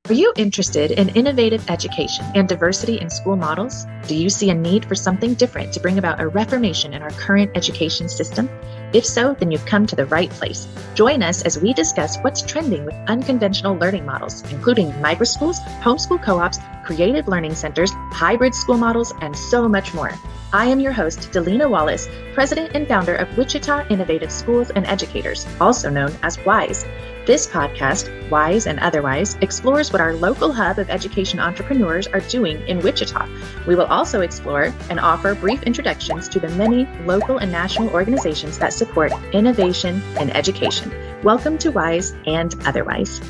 Are you interested in innovative education and diversity in school models? Do you see a need for something different to bring about a reformation in our current education system? If so, then you've come to the right place. Join us as we discuss what's trending with unconventional learning models, including microschools, homeschool co-ops, creative learning centers, hybrid school models, and so much more. I am your host, Dalena Wallace, president and founder of Wichita Innovative Schools and Educators, also known as WISE. This podcast, WISE and Otherwise, explores what our local hub of education entrepreneurs are doing in Wichita. We will also explore and offer brief introductions to the many local and national organizations that support innovation in education. Welcome to WISE and Otherwise.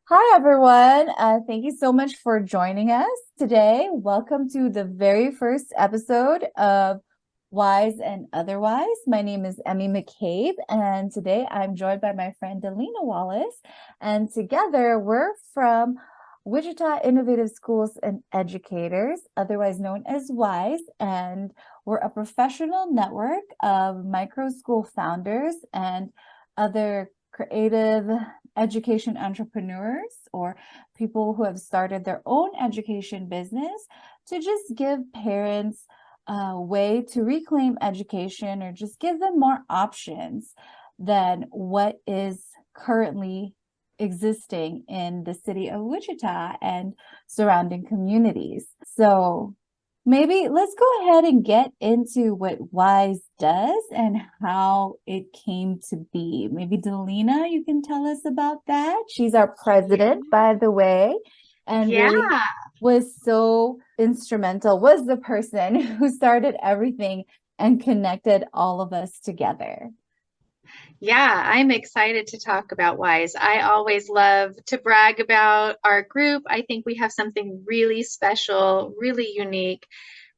Hi, everyone. Thank you so much for joining us today. Welcome to the very first episode of WISE and Otherwise. My name is Emmi McCabe, and today I'm joined by my friend Dalena Wallace. And together we're from Wichita Innovative Schools and Educators, otherwise known as WISE, and we're a professional network of microschool founders and other creative education entrepreneurs or people who have started their own education business to just give parents a way to reclaim education or just give them more options than what is currently existing in the city of Wichita and surrounding communities. So maybe let's go ahead and get into what WISE does and how it came to be. Maybe Dalena, you can tell us about that. She's our president, by the way, and really was so instrumental, was the person who started everything and connected all of us together. Yeah, I'm excited to talk about WISE. I always love to brag about our group. I think we have something really special, really unique.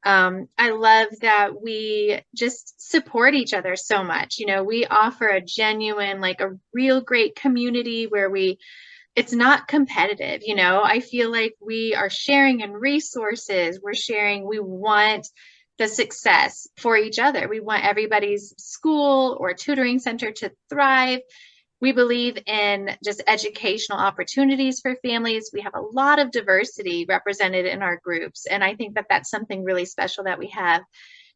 I love that we just support each other so much. You know, we offer a genuine, like a real great community where it's not competitive. You know, I feel like we are sharing in resources. We want the success for each other. We want everybody's school or tutoring center to thrive. We believe in just educational opportunities for families. We have a lot of diversity represented in our groups. And I think that that's something really special that we have.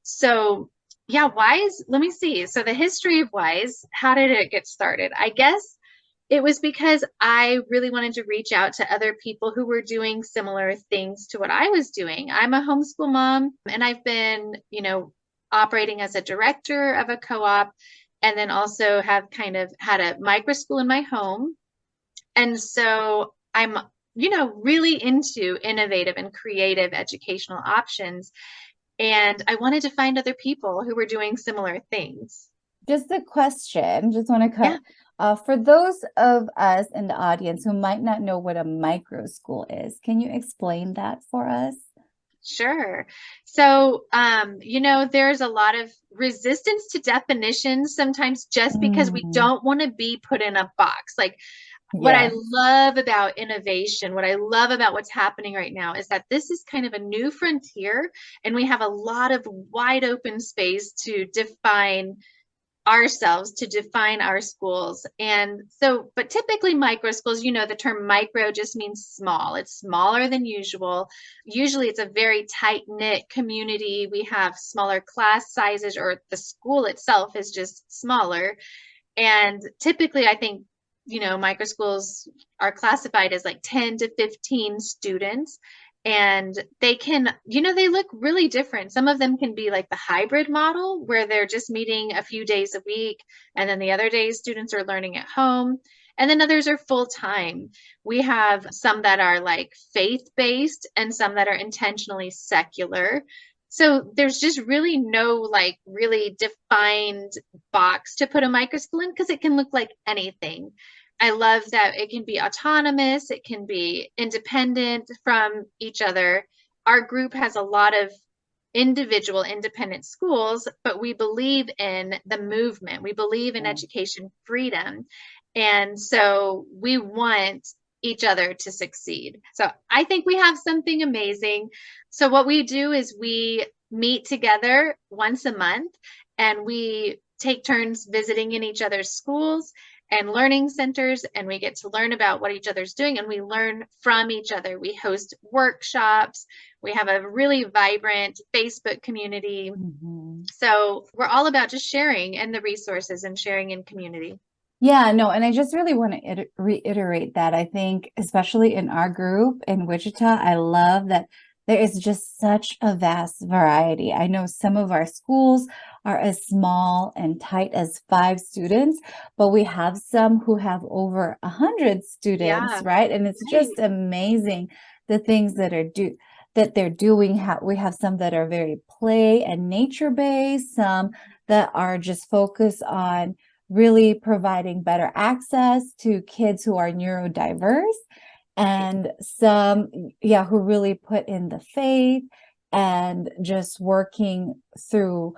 So yeah, WISE, let me see. So the history of WISE, how did it get started? I guess it was because I really wanted to reach out to other people who were doing similar things to what I was doing. I'm a homeschool mom, and I've been, operating as a director of a co-op, and then also have kind of had a microschool in my home. And so I'm, really into innovative and creative educational options. And I wanted to find other people who were doing similar things. Just a question, just want to cut. For those of us in the audience who might not know what a microschool is, can you explain that for us? Sure. So, there's a lot of resistance to definitions sometimes just because we don't want to be put in a box. Like what I love about innovation, what I love about what's happening right now is that this is kind of a new frontier, and we have a lot of wide open space to define ourselves, to define our schools. And so, but typically microschools, the term micro just means small. It's smaller than usual. Usually it's a very tight-knit community. We have smaller class sizes, or the school itself is just smaller. And typically I think, microschools are classified as like 10 to 15 students. And they can, they look really different. Some of them can be like the hybrid model where they're just meeting a few days a week, and then the other days students are learning at home. And then others are full-time. We have some that are like faith-based and some that are intentionally secular. So there's just really no like really defined box to put a microschool in, because it can look like anything. I love that it can be autonomous, it can be independent from each other. Our group has a lot of individual independent schools, but we believe in the movement. We believe in education freedom. And so we want each other to succeed. So I think we have something amazing. So what we do is we meet together once a month, and we take turns visiting in each other's schools. and learning centers, and we get to learn about what each other's doing, and we learn from each other. We host workshops. We have a really vibrant Facebook community. So we're all about just sharing and the resources and sharing in community. Yeah, no, and I just really want to reiterate that. I think, especially in our group in Wichita, I love that there is just such a vast variety. I know some of our schools are as small and tight as 5 students, but we have some who have over 100 students, right? And it's just amazing the things that they're doing. We have some that are very play and nature based, some that are just focused on really providing better access to kids who are neurodiverse, and some, who really put in the faith and just working through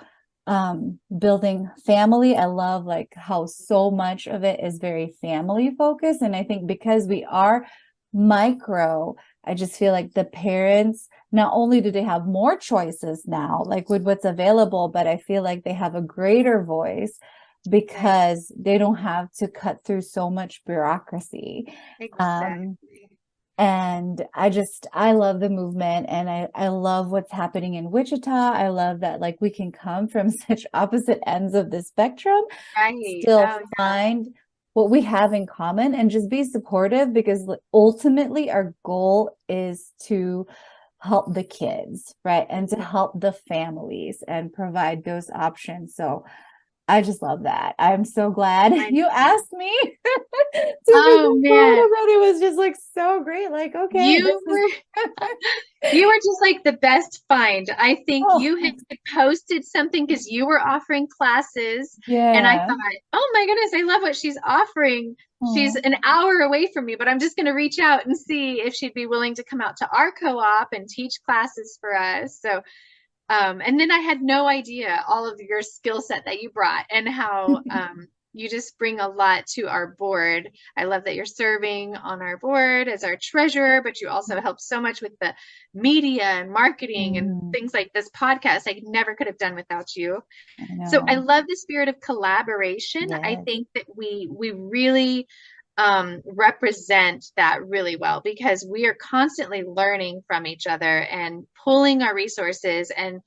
building family. I love like how so much of it is very family focused. And I think because we are micro, I just feel like the parents, not only do they have more choices now, like with what's available, but I feel like they have a greater voice because they don't have to cut through so much bureaucracy. And I love the movement, and I love what's happening in Wichita. I love that like we can come from such opposite ends of the spectrum, still find what we have in common and just be supportive, because ultimately our goal is to help the kids, right? And to help the families and provide those options. So I just love that. I'm so glad you asked me to be part of it. It was just like so great. Like, okay, you were just like the best find. I think you had posted something because you were offering classes, and I thought, oh my goodness, I love what she's offering. She's an hour away from me, but I'm just going to reach out and see if she'd be willing to come out to our co-op and teach classes for us. So and then I had no idea all of your skill set that you brought, and how you just bring a lot to our board. I love that you're serving on our board as our treasurer, but you also help so much with the media and marketing and things like this podcast. I never could have done without you. So I love the spirit of collaboration. I think that we really represent that really well, because we are constantly learning from each other and pulling our resources and,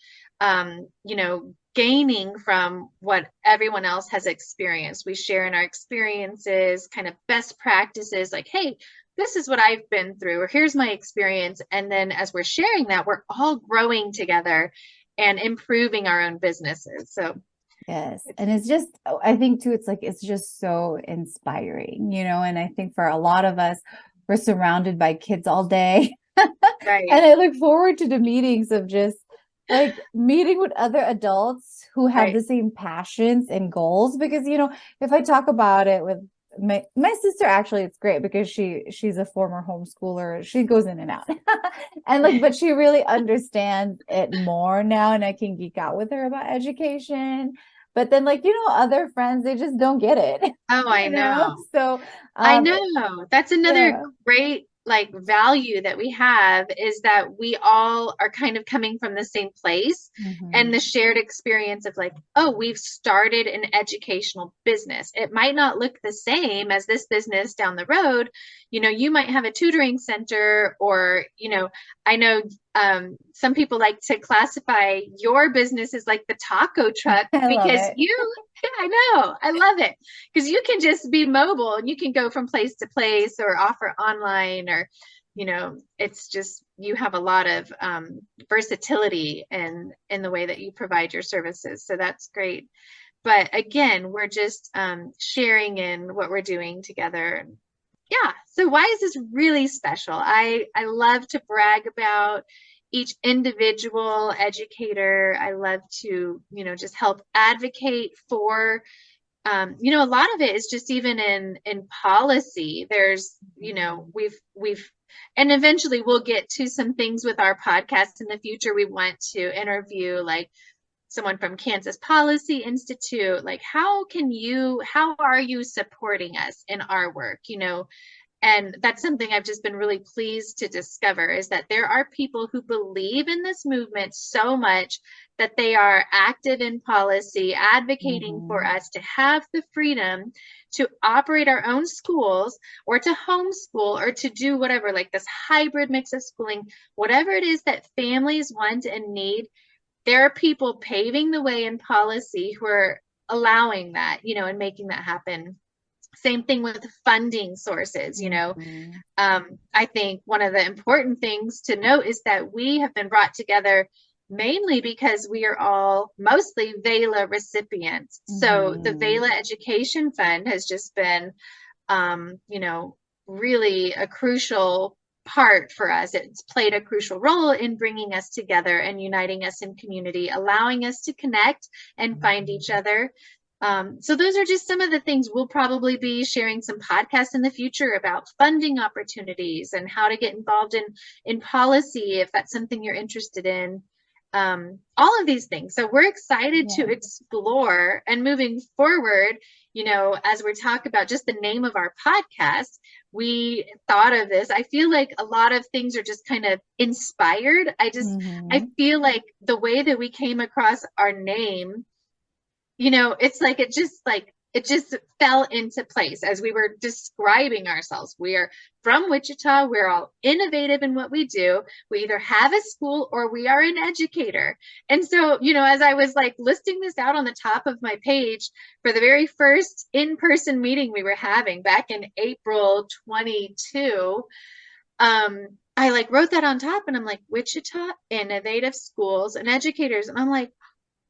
gaining from what everyone else has experienced. We share in our experiences, kind of best practices, like, hey, this is what I've been through, or here's my experience. And then as we're sharing that, we're all growing together and improving our own businesses. So yes. And it's just, I think too, it's just so inspiring, and I think for a lot of us, we're surrounded by kids all day. Right. And I look forward to the meetings of just like meeting with other adults who have the same passions and goals. Because, if I talk about it with my sister, actually, it's great because she's a former homeschooler. She goes in and out and but she really understands it more now, and I can geek out with her about education. But then other friends, they just don't get it. Oh, I know. So I know that's another great value that we have, is that we all are kind of coming from the same place, and the shared experience of oh, we've started an educational business. It might not look the same as this business down the road. You might have a tutoring center, or, I know some people like to classify your business as like the taco truck, because I know, I love it, because you can just be mobile and you can go from place to place or offer online, or, it's just, you have a lot of versatility in the way that you provide your services. So that's great. But again, we're just sharing in what we're doing together. Yeah. So why is this really special? I love to brag about each individual educator. I love to, just help advocate for, a lot of it is just even in policy. There's, we've, and eventually we'll get to some things with our podcast in the future. We want to interview someone from Kansas Policy Institute. How are you supporting us in our work? And that's something I've just been really pleased to discover, is that there are people who believe in this movement so much that they are active in policy, advocating for us to have the freedom to operate our own schools, or to homeschool, or to do whatever, like this hybrid mix of schooling, whatever it is that families want and need. There are people paving the way in policy who are allowing that, and making that happen. Same thing with funding sources, I think one of the important things to note is that we have been brought together mainly because we are all mostly VELA recipients. So the VELA Education Fund has just been, really a crucial part for us. It's played a crucial role in bringing us together and uniting us in community, allowing us to connect and find each other. So those are just some of the things. We'll probably be sharing some podcasts in the future about funding opportunities and how to get involved in policy, if that's something you're interested in. All of these things. So we're excited to explore, and moving forward, as we talk about just the name of our podcast, we thought of this. I feel like a lot of things are just kind of inspired. I feel like the way that we came across our name, it's like it just fell into place as we were describing ourselves. We are from Wichita. We're all innovative in what we do. We either have a school or we are an educator. And so, as I was like listing this out on the top of my page for the very first in-person meeting we were having back in April 22, I like wrote that on top, and I'm like, Wichita Innovative Schools and Educators. And I'm like,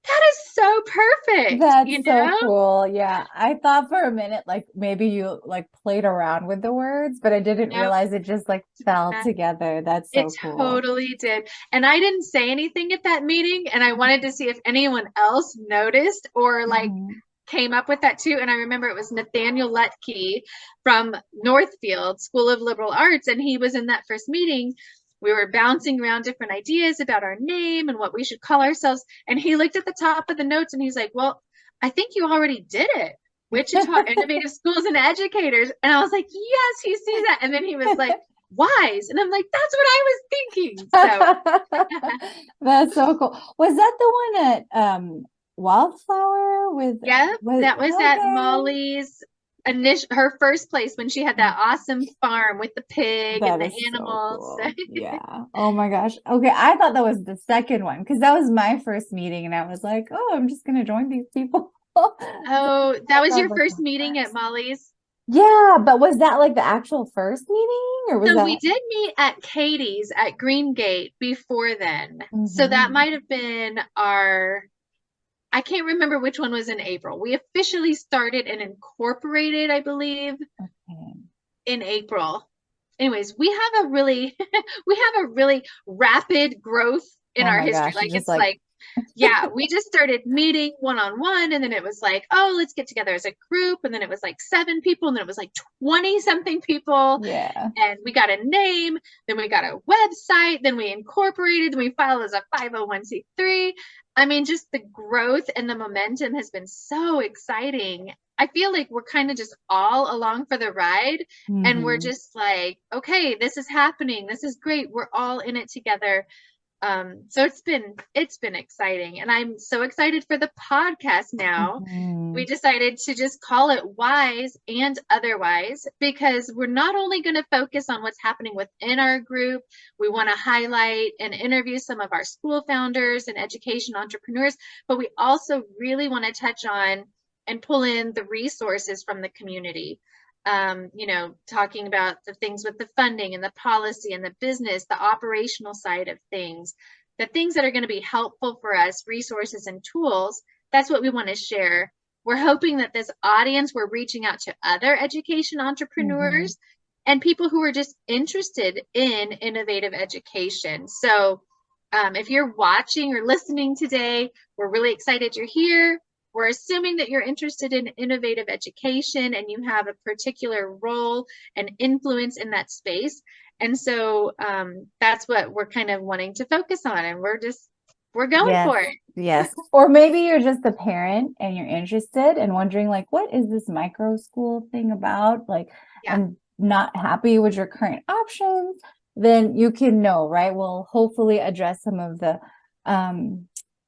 that is so perfect. That's so cool. Yeah. I thought for a minute, like maybe you like played around with the words, but I didn't realize it just like fell together. That's so cool. It totally did. And I didn't say anything at that meeting, and I wanted to see if anyone else noticed or like came up with that too. And I remember it was Nathaniel Lutke from Northfield School of Liberal Arts, and he was in that first meeting. We were bouncing around different ideas about our name and what we should call ourselves. And he looked at the top of the notes and he's like, well, I think you already did it. Wichita Innovative Schools and Educators. And I was like, yes, he sees that. And then he was like, WISE. And I'm like, that's what I was thinking. So that's so cool. Was that the one at Wildflower with? Yeah, that was at Molly's her first place when she had that awesome farm with the pig and the animals. So cool. Yeah. Oh my gosh. Okay. I thought that was the second one because that was my first meeting and I was like, oh, I'm just going to join these people. Oh, that was your first meeting at Molly's? Yeah. But was that like the actual first meeting or was that? We did meet at Katie's at Greengate before then. So that might have been I can't remember which one was in April. We officially started and incorporated, I believe, in April. Anyways, we have a really rapid growth in our history. Gosh, yeah, we just started meeting one-on-one, and then it was like, oh, let's get together as a group, and then it was like 7 people, and then it was like 20 something people. Yeah. And we got a name, then we got a website, then we incorporated, then we filed as a 501c3. I mean, just the growth and the momentum has been so exciting. I feel like we're kind of just all along for the ride, and we're just like, okay, this is happening. This is great. We're all in it together. So it's been exciting, and I'm so excited for the podcast now. We decided to just call it Wise and Otherwise, because we're not only going to focus on what's happening within our group. We want to highlight and interview some of our school founders and education entrepreneurs, but we also really want to touch on and pull in the resources from the community. Talking about the things with the funding and the policy and the business, the operational side of things, the things that are going to be helpful for us, resources and tools. That's what we want to share. We're hoping that this audience, we're reaching out to other education entrepreneurs and people who are just interested in innovative education. So if you're watching or listening today, we're really excited you're here. We're assuming that you're interested in innovative education and you have a particular role and influence in that space. And so that's what we're kind of wanting to focus on. And we're going for it. Yes. Or maybe you're just a parent and you're interested and wondering like, what is this micro school thing about? Like, and not happy with your current options, then you can know, right? We'll hopefully address some of the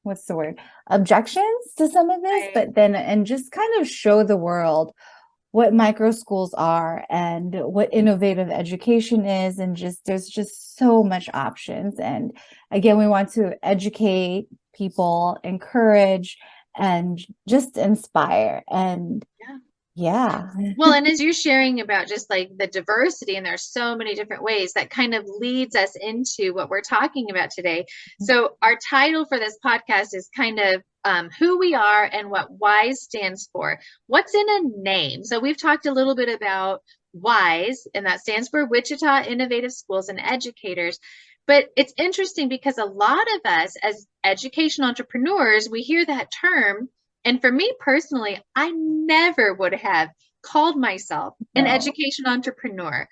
what's the word? Objections to some of this, Right. but then and just kind of show the world what micro schools are and what innovative education is, and just there's just so much options. And again, we want to educate people, encourage, and just inspire. And yeah. Well, and as you're sharing about just like the diversity, and there's so many different ways, that kind of leads us into what we're talking about today. So our title for this podcast is kind of who we are and what WISE stands for. What's in a name? So we've talked a little bit about WISE, and that stands for Wichita Innovative Schools and Educators. But it's interesting because a lot of us as education entrepreneurs, we hear that term. And for me personally, I never would have called myself an education entrepreneur.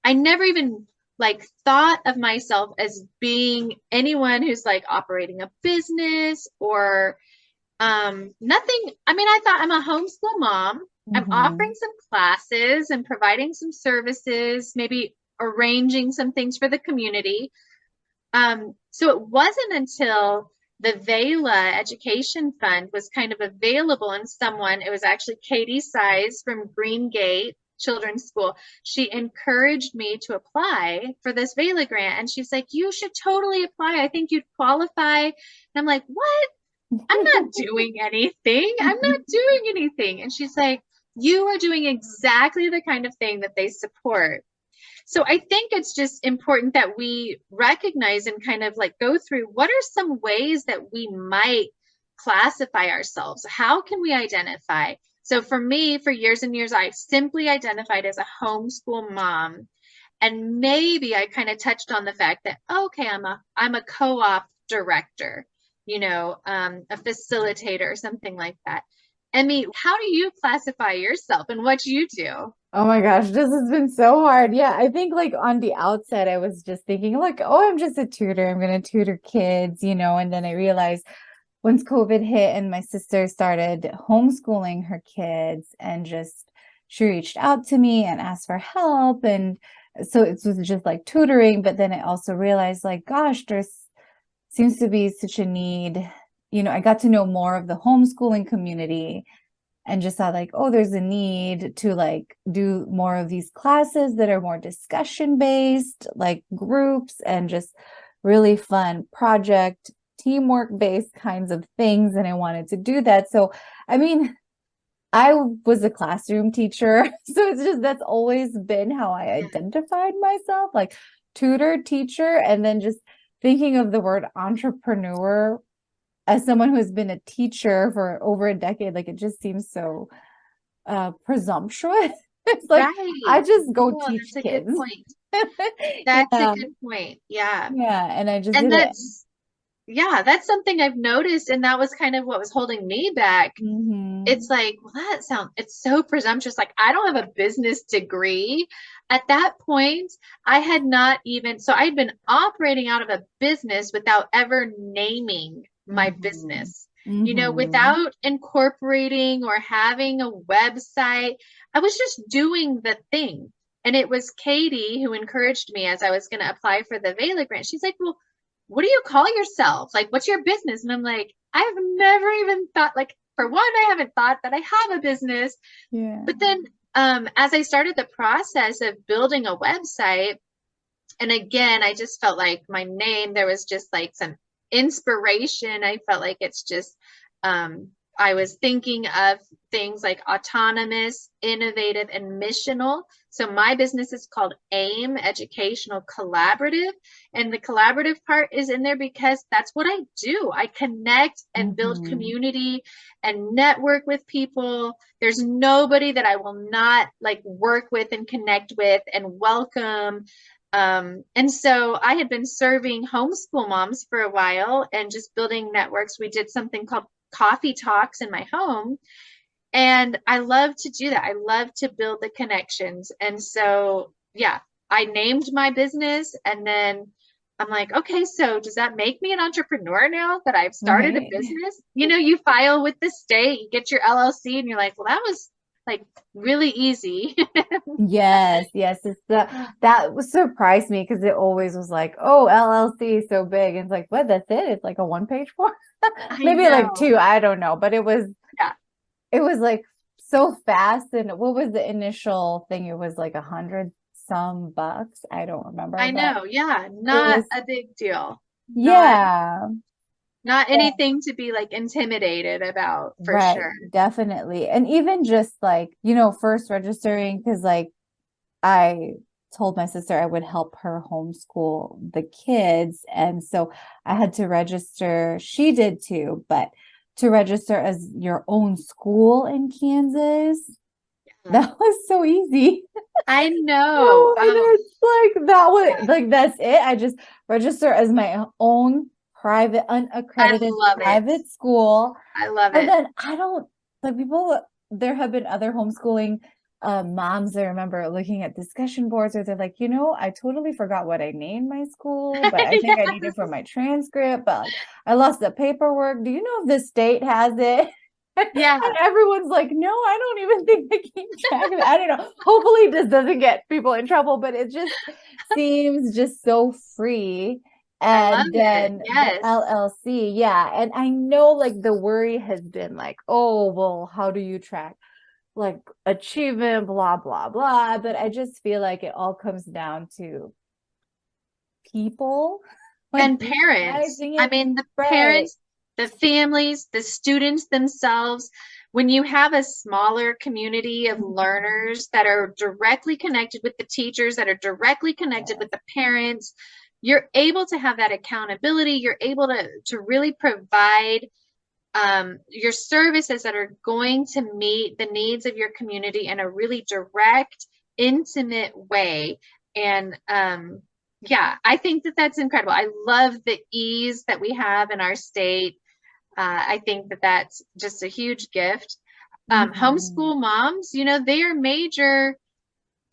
I never even like thought of myself as being anyone who's like operating a business or nothing. I mean, I thought I'm a homeschool mom. I'm offering some classes and providing some services, maybe arranging some things for the community. So it wasn't until the Vela Education Fund was kind of available, and it was actually Katie Size from Green Gate Children's School. She encouraged me to apply for this Vela grant. And she's like, you should totally apply. I think you'd qualify. And I'm like, what? I'm not doing anything. I'm not doing anything. And she's like, you are doing exactly the kind of thing that they support. So I think it's just important that we recognize and kind of like go through what are some ways that we might classify ourselves. How can we identify? So for me, for years and years, I simply identified as a homeschool mom. And maybe I kind of touched on the fact that, okay, I'm a co-op director, a facilitator, something like that. Emmy, how do you classify yourself and what you do? Oh my gosh, this has been so hard. Yeah, I think like on the outset, I was just thinking like, oh, I'm just a tutor. I'm going to tutor kids, and then I realized once COVID hit and my sister started homeschooling her kids, and just she reached out to me and asked for help. And so it was just like tutoring. But then I also realized like, gosh, there's seems to be such a need. I got to know more of the homeschooling community and just saw like, oh, there's a need to like do more of these classes that are more discussion based, like groups, and just really fun project teamwork based kinds of things. And I wanted to do that. So, I mean, I was a classroom teacher. So it's just, that's always been how I identified myself, like tutor, teacher, and then just thinking of the word entrepreneur as someone who's been a teacher for over a decade, like it just seems so presumptuous. It's like, Right. I just go teach that's kids. A good point. That's a good point. Yeah. Yeah. And I just And did that's something I've noticed. And that was kind of what was holding me back. It's like, well, it's so presumptuous. Like, I don't have a business degree. At that point, I had not even, so I'd been operating out of a business without ever naming my business, without incorporating or having a website. I was just doing the thing. And it was Katie who encouraged me as I was going to apply for the Vela grant. She's like, well, what do you call yourself? Like, what's your business? And I'm like, I've never even thought, like, for one, I haven't thought that I have a business. Yeah. But then as I started the process of building a website, and again, I just felt like my name, there was just like some inspiration. I felt like it's just, I was thinking of things like autonomous, innovative, and missional. So my business is called AIM Educational Collaborative. And the collaborative part is in there because that's what I do. I connect and build community and network with people. There's nobody that I will not like work with and connect with and welcome. And so I had been serving homeschool moms for a while and just building networks. We did something called coffee talks in my home. And I love to do that. I love to build the connections. And so, yeah, I named my business, and then I'm like, okay, so does that make me an entrepreneur now that I've started a business? You file with the state, you get your LLC, and you're like, well, like really easy. Yes, yes. That surprised me because it always was like, oh, LLC is so big. And it's like, what? That's it? It's like a one-page form? I Maybe like know. two, I don't know. But Yeah, it was like so fast. And what was the initial thing? It was like 100 some bucks. I don't remember, I but know. Yeah, it not was, a big deal. Not yeah. not anything to be like intimidated about for Right, sure. definitely. And even just like, first registering, because like I told my sister I would help her homeschool the kids. And so I had to register. She did too, but to register as your own school in Kansas, that was so easy. I know. Oh, and it's like that was like that's it. I just register as my own private, I unaccredited love it. private school. I love And it. then I don't like people, there have been other homeschooling moms I remember looking at discussion boards where they're like, I totally forgot what I named my school, but I think I need it for my transcript, but like I lost the paperwork. Do you know if the state has it? Yeah. And everyone's like, no, I don't even think they keep track of it. I don't know. Hopefully this doesn't get people in trouble, but it just seems just so free. I love And it. then the Yes. LLC, yeah. And I know like the worry has been like, oh, well, how do you track like achievement, blah, blah, blah. But I just feel like it all comes down to people like And parents. utilizing I it mean, the right. parents, the families, the students themselves, when you have a smaller community of learners that are directly connected with the teachers, that are directly connected with Yes. the parents, you're able to have that accountability. You're able to really provide your services that are going to meet the needs of your community in a really direct, intimate way. And yeah, I think that that's incredible. I love the ease that we have in our state. I think that that's just a huge gift. Mhm. Homeschool moms, they are major.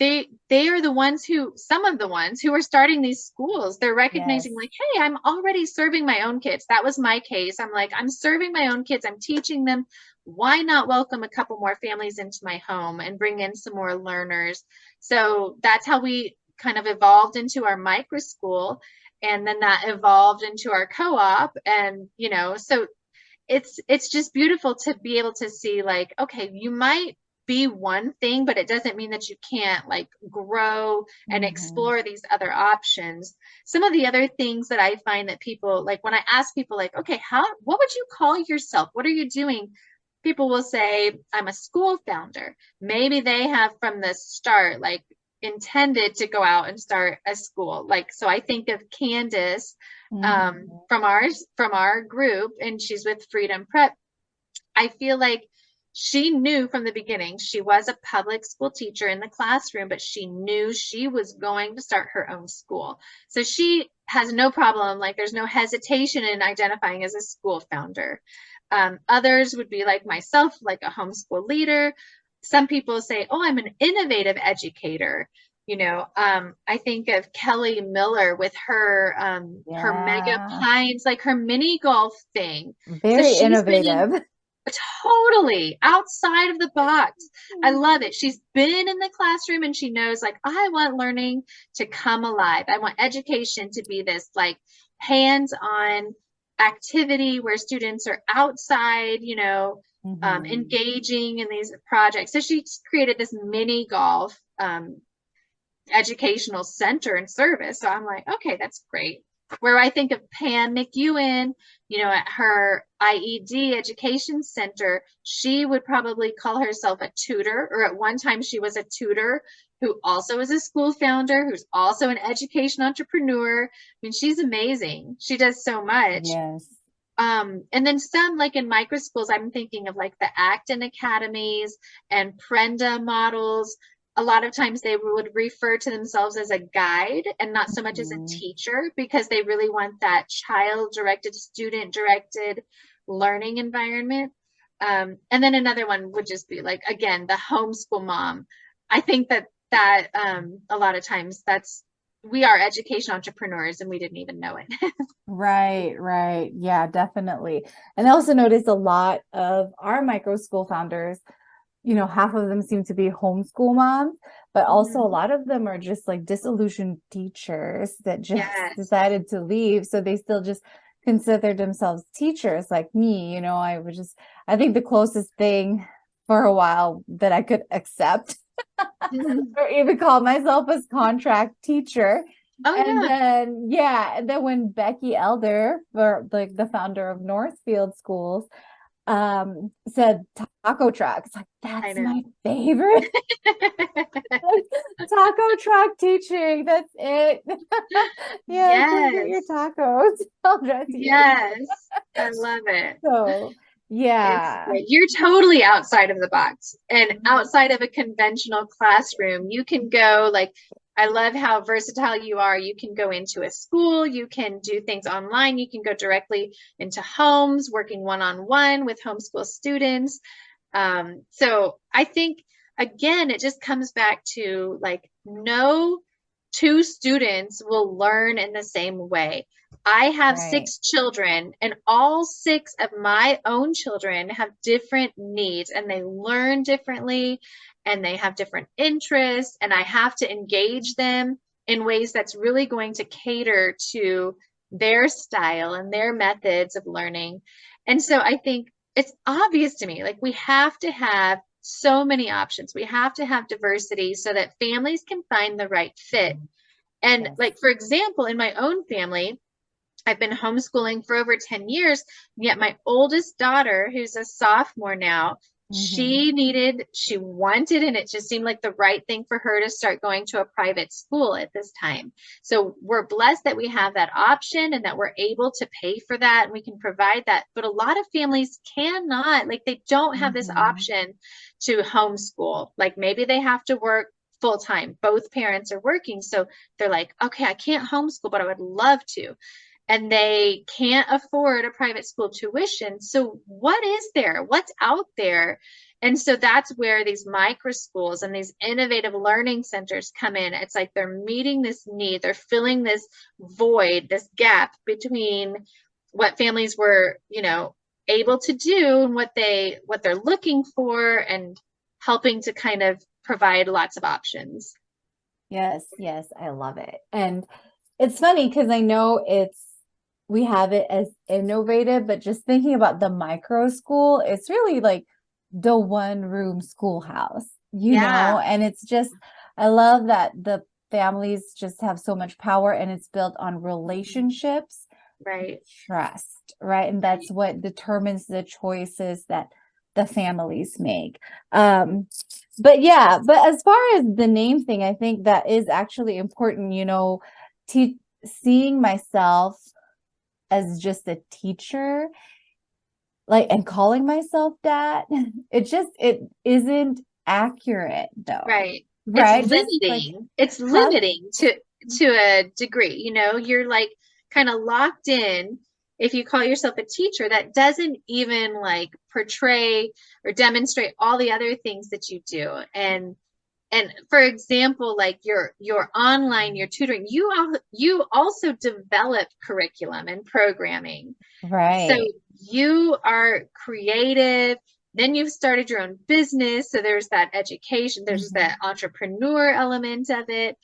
They are the ones who, some of the ones who are starting these schools. They're recognizing Yes. like, hey, I'm already serving my own kids. That was my case. I'm like, I'm serving my own kids. I'm teaching them. Why not welcome a couple more families into my home and bring in some more learners? So that's how we kind of evolved into our microschool, and then that evolved into our co-op. And so it's just beautiful to be able to see like, okay, you might be one thing, but it doesn't mean that you can't like grow and Mhm. explore these other options. Some of the other things that I find that people like, when I ask people like, okay, what would you call yourself? What are you doing? People will say, I'm a school founder. Maybe they have from the start like intended to go out and start a school. Like, so I think of Candace Mhm. from our group, and she's with Freedom Prep. I feel like she knew from the beginning she was a public school teacher in the classroom, but she knew she was going to start her own school. So she has no problem, like there's no hesitation in identifying as a school founder. Others would be like myself, like a homeschool leader. Some people say, oh, I'm an innovative educator. I think of Kelly Miller with her Mega Yeah. Pines, like her mini golf thing. So Very she's been in innovative. totally outside of the box. I love it. She's been in the classroom and she knows like, I want learning to come alive. I want education to be this like hands-on activity where students are outside, Mhm. engaging in these projects. So she's created this mini golf educational center and service. So I'm like, okay, that's great. Where I think of Pam McEwen, at her IED education center, she would probably call herself a tutor, or at one time she was a tutor who also is a school founder, who's also an education entrepreneur. I mean, she's amazing. She does so much. Yes. And then some like in microschools, I'm thinking of like the Acton academies and Prenda models. A lot of times they would refer to themselves as a guide and not so much as a Mhm. teacher, because they really want that child directed, student directed learning environment. And then another one would just be like, again, the homeschool mom. I think that a lot of times we are education entrepreneurs and we didn't even know it. Right, right. Yeah, definitely. And I also noticed a lot of our micro school founders half of them seem to be homeschool moms, but also a Mhm. lot of them are just like disillusioned teachers that just Yes. decided to leave. So they still just consider themselves teachers like me. I think the closest thing for a while that I could accept Mhm. or even call myself as contract teacher. Oh And yeah. then, yeah, and then when Becky Elder, for like the founder of Northfield Schools, said taco truck, it's like, I that's know. my favorite. Like, taco truck teaching, that's it. Yeah, come get your Yes. tacos. I'll dress you. Yes. I love it. So, It's yeah. great. You're totally outside of the box and Mhm. outside of a conventional classroom. You can go like, I love how versatile you are. You can go into a school, you can do things online, you can go directly into homes, working one-on-one with homeschool students. So I think, again, it just comes back to like, no two students will learn in the same way. I have Right. 6 children, and all 6 of my own children have different needs, and they learn differently, and they have different interests, and I have to engage them in ways that's really going to cater to their style and their methods of learning. And so I think it's obvious to me, like we have to have so many options. We have to have diversity so that families can find the right fit. And Yes. like, for example, in my own family, I've been homeschooling for over 10 years, yet my oldest daughter, who's a sophomore now, Hmm. she wanted, and it just seemed like the right thing for her to start going to a private school at this time. So we're blessed that we have that option and that we're able to pay for that and we can provide that. But a lot of families cannot, like, they don't have this Hmm. option to homeschool. Like, maybe they have to work full time, both parents are working. So they're like, okay, I can't homeschool, but I would love to, and they can't afford a private school tuition. So what is there? What's out there? And so that's where these microschools and these innovative learning centers come in. It's like they're meeting this need, they're filling this void, this gap between what families were, able to do and what they're looking for, and helping to kind of provide lots of options. Yes, yes, I love it. And it's funny because I know we have it as innovative, but just thinking about the micro school, it's really like the one room schoolhouse, Yeah, and it's just, I love that the families just have so much power and it's built on relationships, right. trust, right? And that's Right. what determines the choices that the families make. But yeah, but as far as the name thing, I think that is actually important, seeing myself as just a teacher, like, and calling myself that, it isn't accurate though, Right. It's right? Just like, limiting. It's huh? limiting to a degree. You're like kind of locked in if you call yourself a teacher that doesn't even like portray or demonstrate all the other things that you do. And for example, like your online, your tutoring, you also develop curriculum and programming. So Right. you are creative. Then you've started your own business. So there's that education, there's that Mhm. entrepreneur element of it.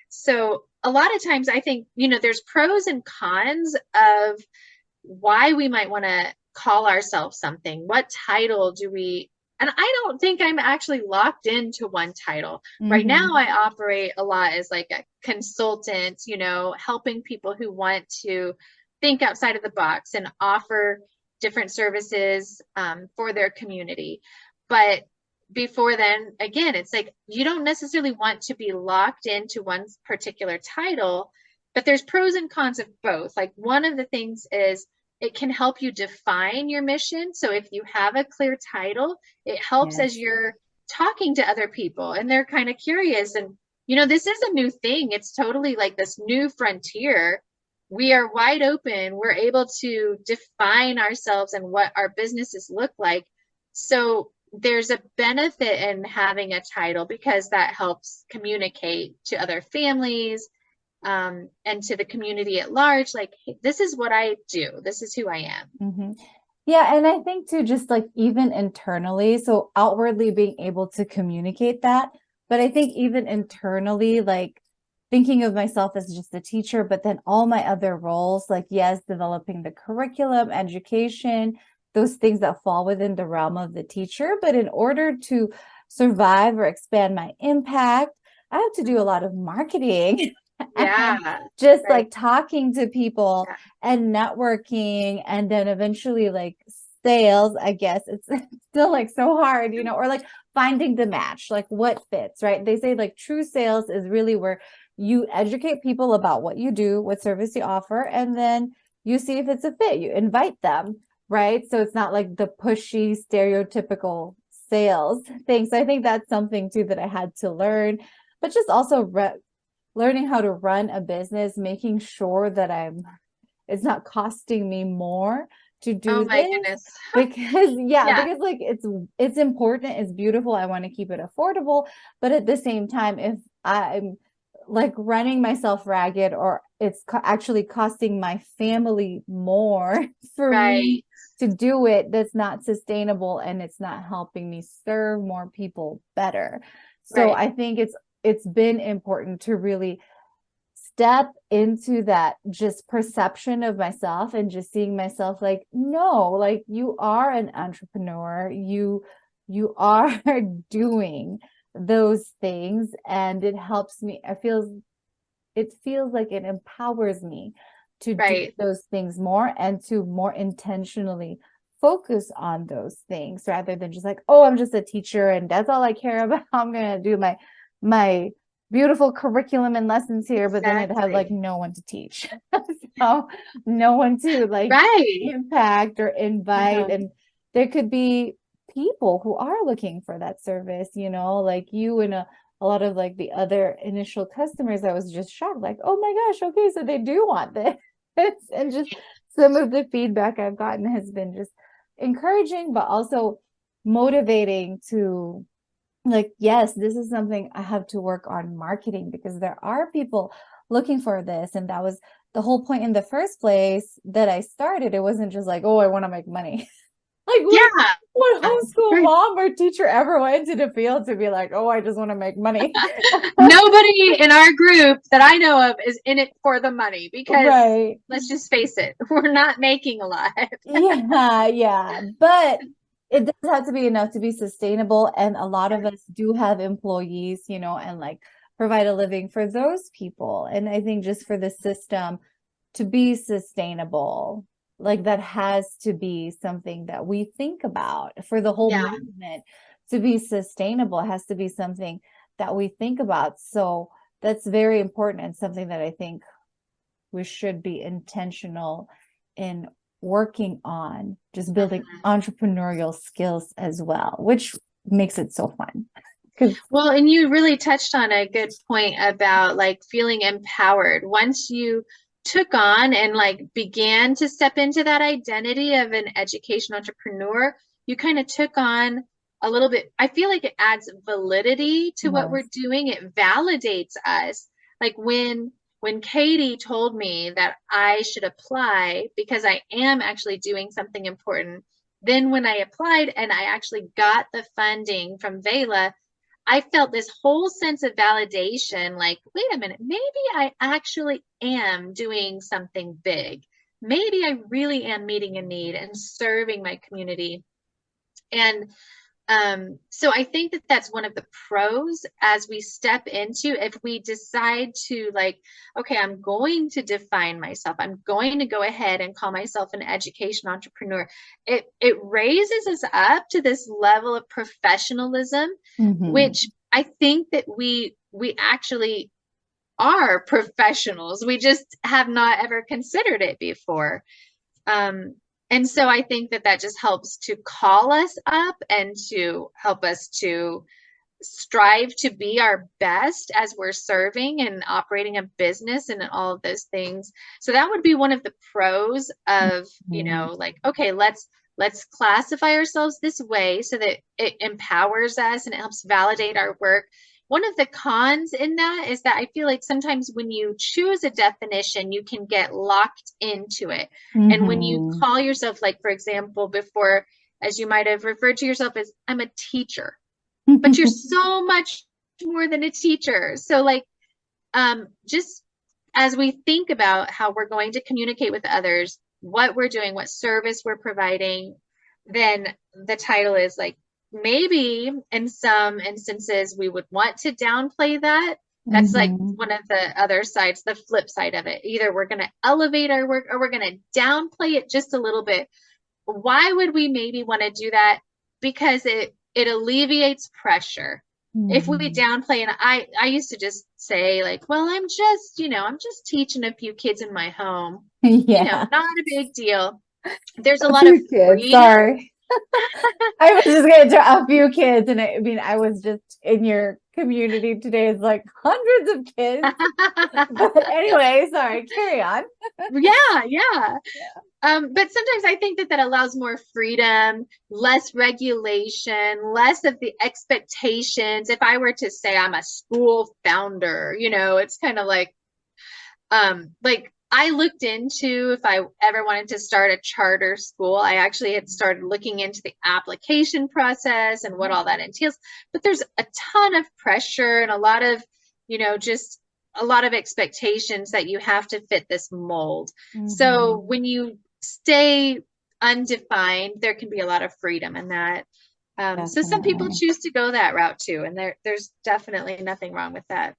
So a lot of times I think, there's pros and cons of why we might want to call ourselves something. What title do we? And I don't think I'm actually locked into one title. Right now, Mhm. I operate a lot as like a consultant, helping people who want to think outside of the box and offer different services for their community. But before then, again, it's like you don't necessarily want to be locked into one particular title, but there's pros and cons of both. Like, one of the things is it can help you define your mission. So if you have a clear title, it helps as Yes. you're talking to other people and they're kind of curious. And, this is a new thing. It's totally like this new frontier. We are wide open. We're able to define ourselves and what our businesses look like. So there's a benefit in having a title because that helps communicate to other families, and to the community at large, like, hey, this is what I do. This is who I am. Hmm. Yeah, and I think too, just like even internally, so outwardly being able to communicate that, but I think even internally, like thinking of myself as just a teacher, but then all my other roles, like yes, developing the curriculum, education, those things that fall within the realm of the teacher. But in order to survive or expand my impact, I have to do a lot of marketing and Yeah. just Right. like talking to people Yeah. and networking, and then eventually like sales. I guess it's still like so hard, or like finding the match, like what fits, right? They say like true sales is really where you educate people about what you do, what service you offer, and then you see if it's a fit. You invite them, right? So it's not like the pushy, stereotypical sales thing. So I think that's something too that I had to learn, but just also learning how to run a business, making sure that it's not costing me more to Oh do my this, goodness. because yeah, Yeah. because like it's important, it's beautiful, I want to keep it affordable, but at the same time, if I'm like running myself ragged, or it's actually costing my family more for me Right. to do it, that's not sustainable, and it's not helping me serve more people better. So Right. I think it's been important to really step into that just perception of myself and just seeing myself like, no, like you are an entrepreneur, you are doing those things, and it helps me. It feels like it empowers me to do Right. those things more, and to more intentionally focus on those things, rather than just like, oh, I'm just a teacher and that's all I care about. I'm gonna do my beautiful curriculum and lessons here, but then I'd have like Exactly. no one to teach. So no one to like Right. impact or invite. Uh-huh. And there could be people who are looking for that service, like you and a lot of like the other initial customers. I was just shocked, like, oh my gosh, okay, so they do want this. And just some of the feedback I've gotten has been just encouraging, but also motivating to like, yes, this is something I have to work on marketing, because there are people looking for this. And that was the whole point in the first place that I started. It wasn't just like, oh, I want to make money. Like Yeah. what homeschool Right. mom or teacher ever went into the field to be like, oh, I just want to make money. Nobody in our group that I know of is in it for the money, because Right. let's just face it, we're not making a lot. Yeah, yeah. But it does have to be enough to be sustainable. And a lot of us do have employees, and like provide a living for those people. And I think just for the system to be sustainable, like that has to be something that we think about. For the whole Yeah. movement to be sustainable, it has to be something that we think about. So that's very important, and something that I think we should be intentional in working on, just building entrepreneurial skills as well, which makes it so fun. Because Well, and you really touched on a good point about like feeling empowered. Once you took on and like began to step into that identity of an education entrepreneur, you kind of took on a little bit. I feel like it adds validity to what we're yes, doing. It validates us. Like when Katie told me that I should apply because I am actually doing something important, then when I applied and I actually got the funding from Vela, I felt this whole sense of validation, like, wait a minute, maybe I actually am doing something big. Maybe I really am meeting a need and serving my community. And so I think that that's one of the pros as we step into, if we decide to like, okay, I'm going to define myself. I'm going to go ahead and call myself an education entrepreneur. It raises us up to this level of professionalism, mm-hmm. which I think that we actually are professionals. We just have not ever considered it before. Um, and so I think that that just helps to call us up and to help us to strive to be our best as we're serving and operating a business and all of those things. So that would be one of the pros of, Mm-hmm. like, okay, let's classify ourselves this way so that it empowers us and it helps validate our work. one of the cons in that is that I feel like sometimes when you choose a definition, you can get locked into it. And when you call yourself, like, for example, before, as you might have referred to yourself as, I'm a teacher, but you're so much more than a teacher. So like, just as we think about how we're going to communicate with others, what we're doing, what service we're providing, then the title is like, maybe in some instances we would want to downplay that. That's like one of the other sides, the flip side of it. Either we're going to elevate our work or we're going to downplay it just a little bit. Why would we maybe want to do that? Because it alleviates pressure. If we downplay, and I used to just say like, well, I'm just teaching a few kids in my home, not a big deal. There's a lot of kids. Sorry. I was just going to tell a few kids, and I was just in your community today. It's like hundreds of kids. But anyway, sorry, carry on. Yeah. But sometimes I think that allows more freedom, less regulation, less of the expectations. If I were to say I'm a school founder, it's kind of like I looked into if I ever wanted to start a charter school. I actually had started looking into the application process and what all that entails. But there's a ton of pressure and a lot of, just a lot of expectations that you have to fit this mold. So when you stay undefined, there can be a lot of freedom in that. So some people choose to go that route too. And there's definitely nothing wrong with that.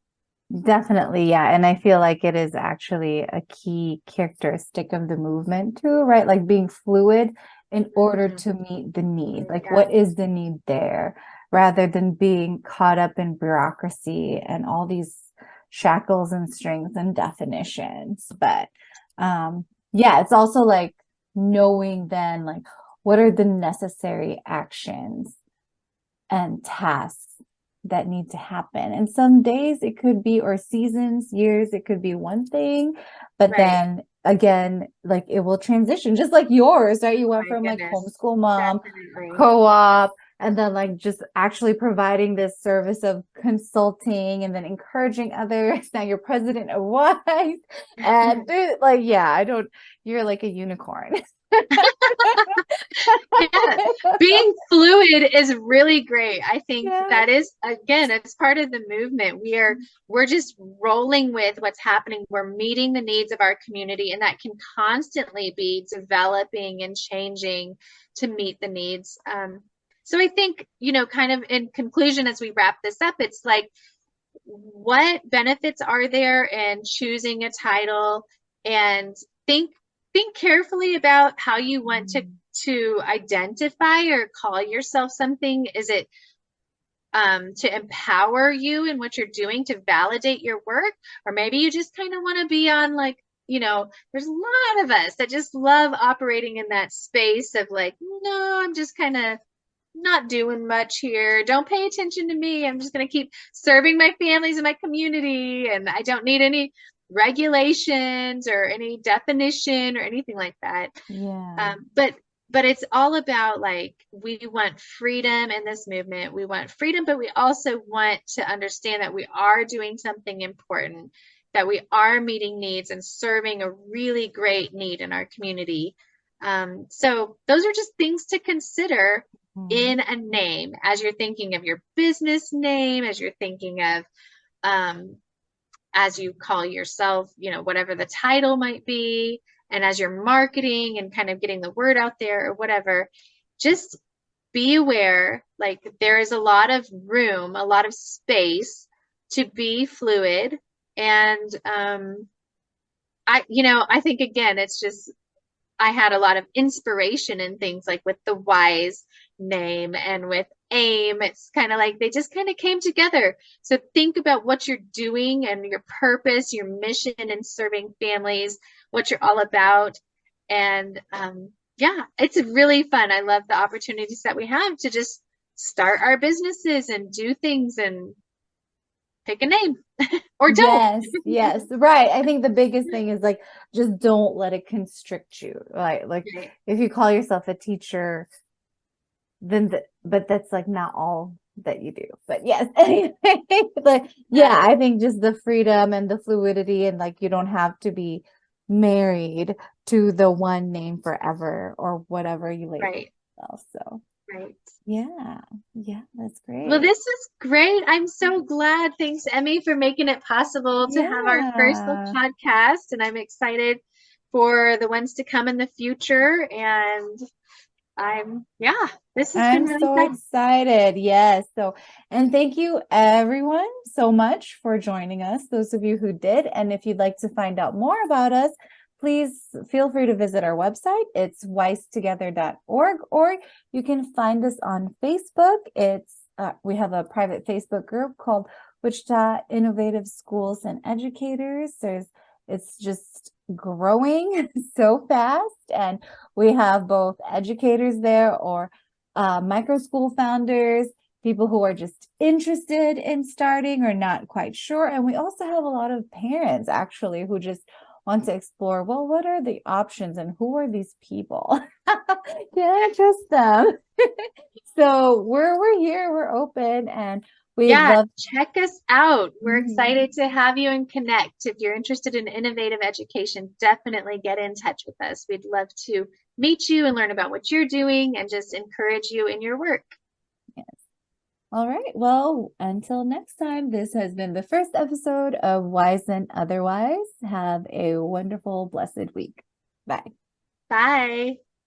Definitely, yeah. And I feel like it is actually a key characteristic of the movement too, right? Like being fluid in order to meet the need. Like what is the need there, rather than being caught up in bureaucracy and all these shackles and strings and definitions. But it's also like knowing then like what are the necessary actions and tasks that need to happen. And some days it could be, or seasons, years, it could be one thing, but then again, like it will transition, just like yours, right? You went from like homeschool mom, co-op, and then like just actually providing this service of consulting and then encouraging others. Now you're president of WISE, and you're like a unicorn. Being fluid is really great. I think that is, again, it's part of the movement. We're just rolling with what's happening. We're meeting the needs of our community, and that can constantly be developing and changing to meet the needs. So I think, kind of in conclusion, as we wrap this up, it's like, what benefits are there in choosing a title, and think carefully about how you want to identify or call yourself something. Is it to empower you in what you're doing, to validate your work? Or maybe you just kind of want to be on like, there's a lot of us that just love operating in that space of like, no, I'm just kind of not doing much here. Don't pay attention to me. I'm just going to keep serving my families and my community, and I don't need any regulations or any definition or anything like that. But it's all about like, we want freedom in this movement. We want freedom, but we also want to understand that we are doing something important, that we are meeting needs and serving a really great need in our community. So those are just things to consider in a name as you're thinking of your business name, as you're thinking of as you call yourself, whatever the title might be, and as you're marketing and kind of getting the word out there or whatever, just be aware, like there is a lot of room, a lot of space to be fluid. And I think, again, it's just, I had a lot of inspiration in things like with the WISE name and with AIM. It's kind of like they just kind of came together. So think about what you're doing and your purpose, your mission in serving families, what you're all about. And it's really fun. I love the opportunities that we have to just start our businesses and do things and pick a name or don't. Yes, right. I think the biggest thing is like, just don't let it constrict you, right? Like if you call yourself a teacher, then but that's like not all that you do. But yes, anyway, but yeah, I think just the freedom and the fluidity, and like you don't have to be married to the one name forever or whatever you label Right. yourself. So Right. yeah, that's Well, great. this is great. I'm so glad. Thanks, Emmy, for making it possible to have our first little Yeah. podcast. And I'm excited for the ones to come in the future. And this has been I'm really so fun. excited. Yes. So, and thank you everyone so much for joining us, those of you who did. And if you'd like to find out more about us, please feel free to visit our website. It's wisetogether.org, or you can find us on Facebook. We have a private Facebook group called Wichita Innovative Schools and Educators. It's just growing so fast, and we have both educators there or microschool founders, people who are just interested in starting or not quite sure. And we also have a lot of parents actually who just want to explore, well, what are the options and who are these people? Can I trust them? So we're here, we're open, and we love. Check us out. We're Mhm. excited to have you and connect. If you're interested in innovative education, definitely get in touch with us. We'd love to meet you and learn about what you're doing and just encourage you in your work. Yes. All right. Well, until next time, this has been the first episode of Wise and Otherwise. Have a wonderful, blessed week. Bye. Bye.